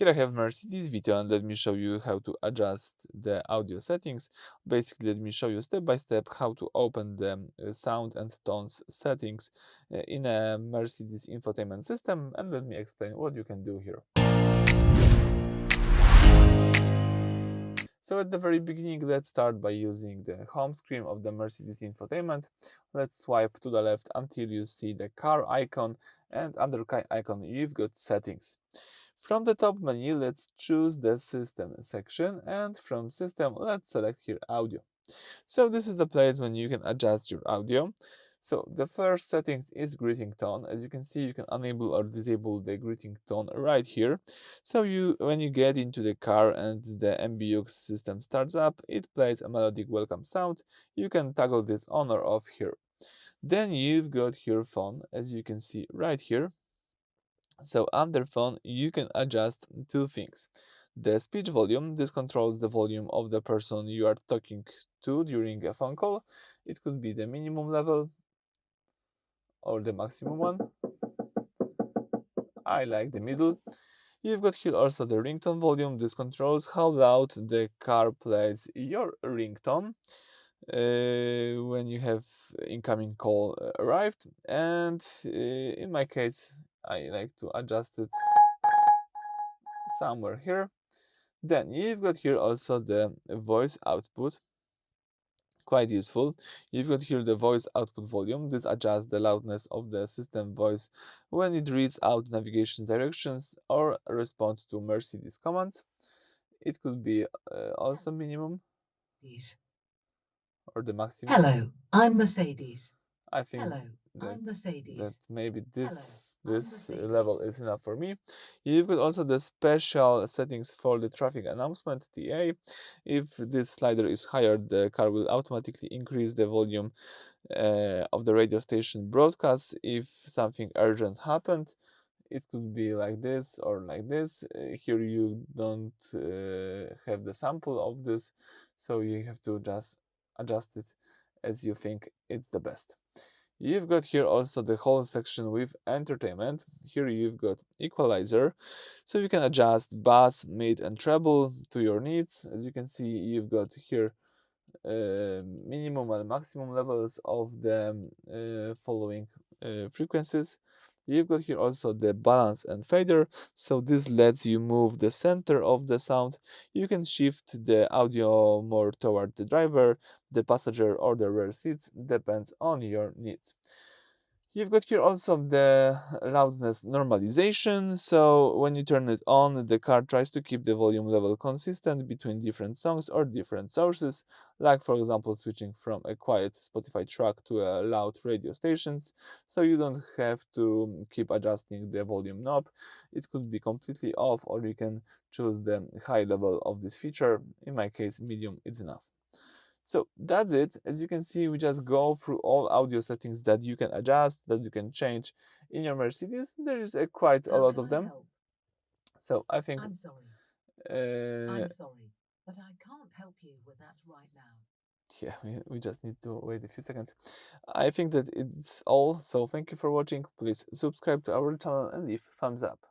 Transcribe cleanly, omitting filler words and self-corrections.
Here I have Mercedes Vito, and let me show you how to adjust the audio settings. Basically, let me show you step by step how to open the sound and tones settings in a Mercedes infotainment system, and let me explain what you can do here. So at the very beginning, let's start by using the home screen of the Mercedes infotainment. Let's swipe to the left until you see the car icon, and under car icon you've got settings. From the top menu, let's choose the system section, and from system, let's select here audio. So this is the place when you can adjust your audio. So the first settings is greeting tone. As you can see, you can enable or disable the greeting tone right here. So when you get into the car and the MBUX system starts up, it plays a melodic welcome sound. You can toggle this on or off here. Then you've got here phone, as you can see right here. So under phone, you can adjust two things. The speech volume, this controls the volume of the person you are talking to during a phone call. It could be the minimum level or the maximum one. I like the middle. You've got here also the ringtone volume. This controls how loud the car plays your ringtone when you have incoming call arrived. And in my case, I like to adjust it somewhere here. Then you've got here also the voice output, quite useful. You've got here the voice output volume. This adjusts the loudness of the system voice when it reads out navigation directions or respond to Mercedes commands. It could be also minimum or the maximum. Hello, I'm Mercedes. I think Hello, that I'm Mercedes. that maybe this Mercedes. level is enough for me. You've got also the special settings for the traffic announcement TA. If this slider is higher, the car will automatically increase the volume of the radio station broadcast if something urgent happened. It could be like this or like this. Here you don't have the sample of this, so you have to just adjust it as you think it's the best. You've got here also the whole section with entertainment. Here you've got equalizer, so you can adjust bass, mid and treble to your needs. As you can see, you've got here minimum and maximum levels of the following frequencies. You've got here also the balance and fader, so this lets you move the center of the sound. You can shift the audio more toward the driver, the passenger or the rear seats, depends on your needs. You've got here also the loudness normalization, so when you turn it on, the car tries to keep the volume level consistent between different songs or different sources, like for example switching from a quiet Spotify track to a loud radio stations, so you don't have to keep adjusting the volume knob. It could be completely off, or you can choose the high level of this feature. In my case, medium is enough. So that's it. As you can see, we just go through all audio settings that you can adjust, that you can change in your Mercedes. There is quite a lot of them. So I think. I'm sorry. But I can't help you with that right now. Yeah, we just need to wait a few seconds. I think that it's all. So thank you for watching. Please subscribe to our channel and leave thumbs up.